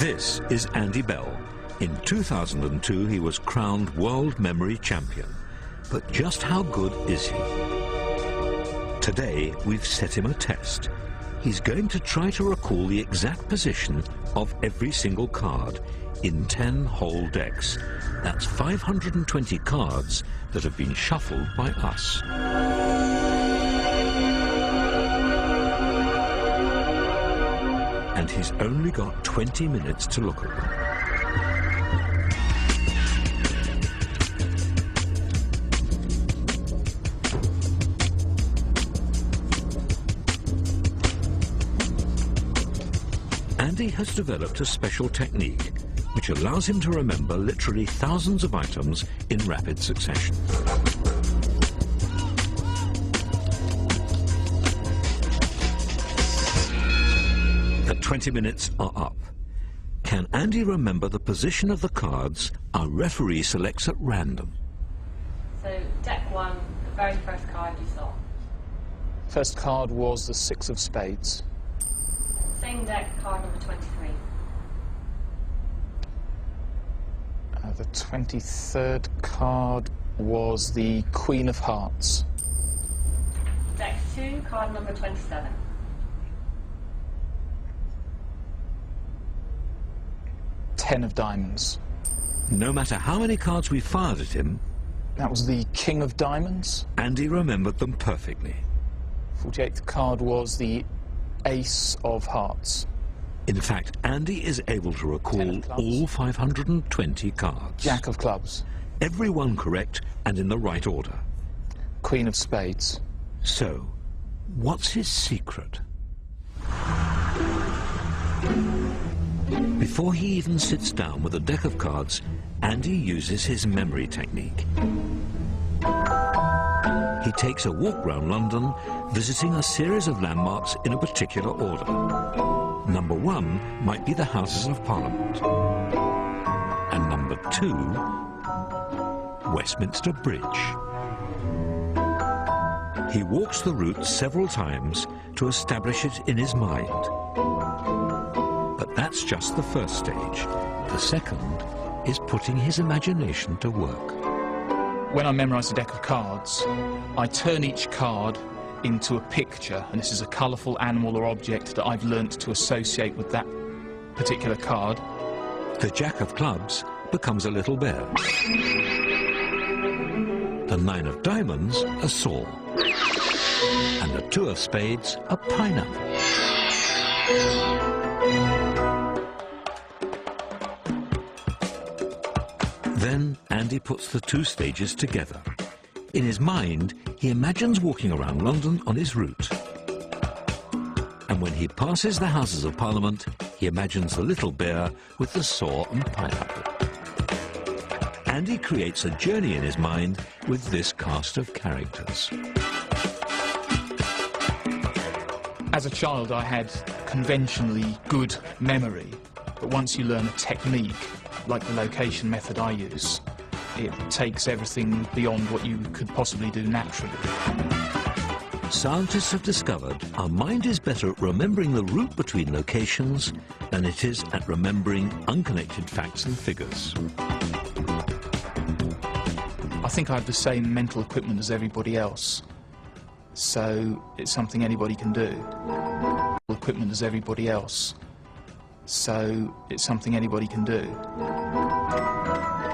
This is Andy Bell. In 2002, he was crowned World Memory Champion. But just how good is he? Today, we've set him a test. He's going to try to recall the exact position of every single card in 10 whole decks. That's 520 cards that have been shuffled by us. And he's only got 20 minutes to look at them. Andy has developed a special technique which allows him to remember literally thousands of items in rapid succession. The 20 minutes are up. Can Andy remember the position of the cards our referee selects at random? So, deck one, the very first card you saw. First card was the 6 of spades. Same deck, card number 23. The 23rd card was the Queen of Hearts. Deck 2, card number 27. Ten of Diamonds. No matter how many cards we fired at him, That was the King of Diamonds. Andy remembered them perfectly. 48th card was the Ace of Hearts. In fact, Andy is able to recall all 520 cards. Jack of Clubs. Every one correct and in the right order. Queen of Spades. So, what's his secret? Before he even sits down with a deck of cards, Andy uses his memory technique. He takes a walk round London, visiting a series of landmarks in a particular order. Number 1 might be the Houses of Parliament. And number 2, Westminster Bridge. He walks the route several times to establish it in his mind. But that's just the first stage. The second is putting his imagination to work. When I memorise a deck of cards, I turn each card into a picture, and this is a colourful animal or object that I've learnt to associate with that particular card. The Jack of Clubs becomes a little bear. The 9 of Diamonds, a saw. And the 2 of Spades, a pineapple. Then Andy puts the 2 stages together. In his mind, he imagines walking around London on his route. And when he passes the Houses of Parliament, he imagines the little bear with the saw and pineapple. Andy creates a journey in his mind with this cast of characters. As a child, I had conventionally good memory, but once you learn a technique, like the location method I use, it takes everything beyond what you could possibly do naturally. Scientists have discovered our mind is better at remembering the route between locations than it is at remembering unconnected facts and figures. I think I have the same mental equipment as everybody else, so it's something anybody can do. Equipment as everybody else, so it's something anybody can do.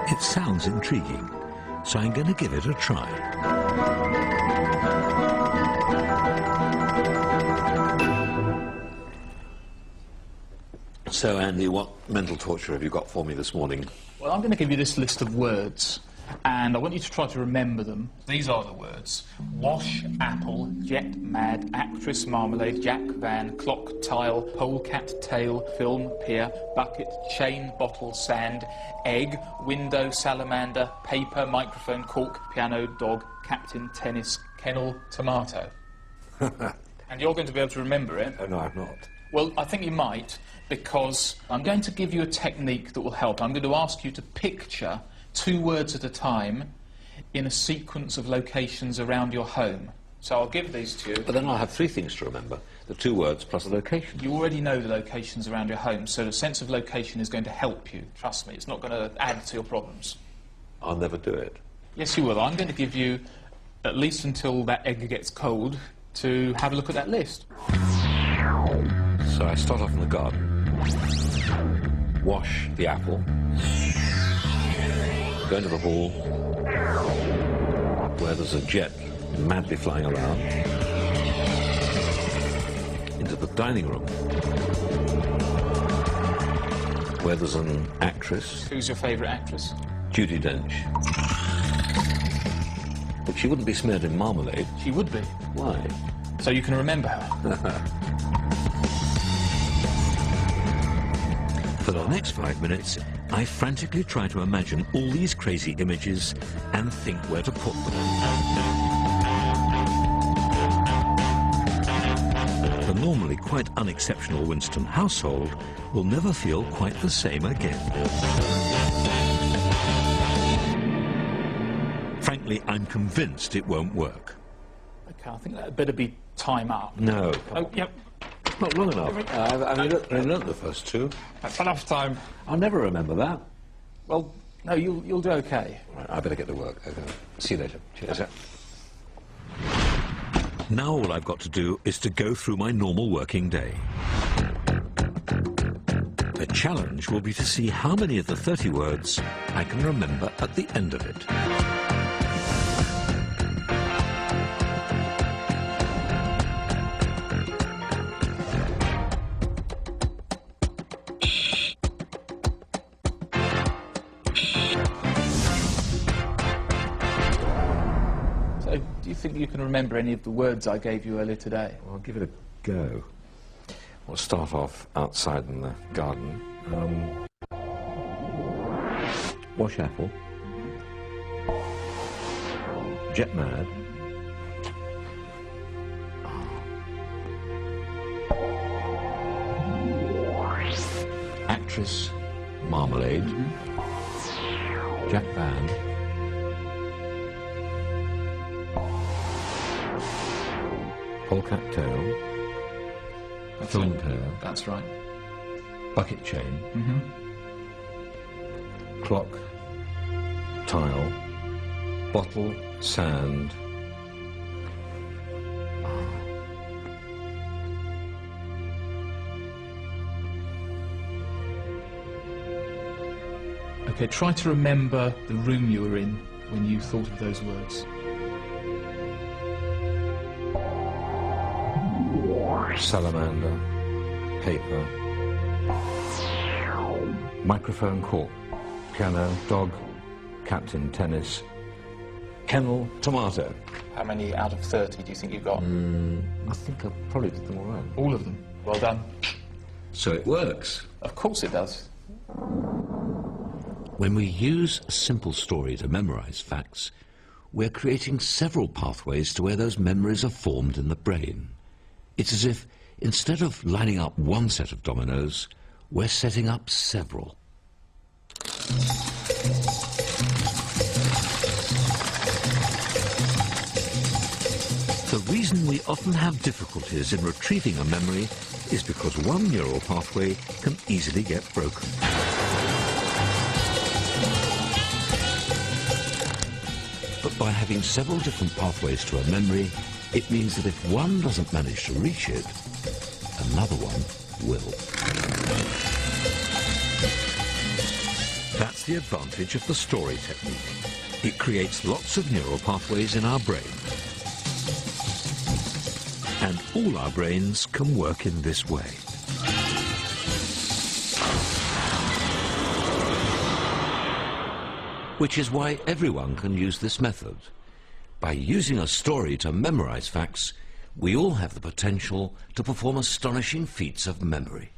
It sounds intriguing, so I'm going to give it a try. So, Andy, what mental torture have you got for me this morning? Well, I'm going to give you this list of words, and I want you to try to remember them. These are the words: wash, apple, jet, mad, actress, marmalade, jack, van, clock, tile, polecat, tail, film, pier, bucket, chain, bottle, sand, egg, window, salamander, paper, microphone, cork, piano, dog, captain, tennis, kennel, tomato. And you're going to be able to remember it. Oh, no, I'm not. Well, I think you might, because I'm going to give you a technique that will help. I'm going to ask you to picture 2 words at a time in a sequence of locations around your home. So I'll give these to you. But then I'll have three things to remember. The two words plus the location. You already know the locations around your home, so the sense of location is going to help you. Trust me, it's not going to add to your problems. I'll never do it. Yes, you will. I'm going to give you, at least until that egg gets cold, to have a look at that list. So I start off in the garden. Wash the apple. Go into the hall, where there's a jet madly flying around. Into the dining room, where there's an actress. Who's your favourite actress? Judi Dench. But she wouldn't be smeared in marmalade. She would be. Why? So you can remember her. For the next 5 minutes, I frantically try to imagine all these crazy images and think where to put them. The normally quite unexceptional Winston household will never feel quite the same again. Frankly, I'm convinced it won't work. OK, I think that'd better be time up. No. Oh, yep. It's not long enough. I've only learnt the first two. That's enough time. I'll never remember that. Well, no, you'll do OK. Right, I better get to work. Okay. See you later. Cheers. Now all I've got to do is to go through my normal working day. The challenge will be to see how many of the 30 words I can remember at the end of it. Do you think you can remember any of the words I gave you earlier today? Well, I'll give it a go. We'll start off outside in the garden. Wash apple. Jet mad. Actress. Marmalade. Jack Van. Polecat tail. Film pair. That's right. Bucket chain. Clock. Tile. Bottle. Sand. OK, try to remember the room you were in when you thought of those words. Salamander. Paper. Microphone cork. Piano. Dog. Captain. Tennis. Kennel. Tomato. How many out of 30 do you think you got? I think I probably did them all right. All of them. Well done. So it works. Of course it does. When we use a simple story to memorize facts, we're creating several pathways to where those memories are formed in the brain. It's as if, instead of lining up one set of dominoes, we're setting up several. The reason we often have difficulties in retrieving a memory is because one neural pathway can easily get broken. But by having several different pathways to a memory, it means that if one doesn't manage to reach it, another one will. That's the advantage of the story technique. It creates lots of neural pathways in our brain. And all our brains can work in this way. Which is why everyone can use this method. By using a story to memorize facts, we all have the potential to perform astonishing feats of memory.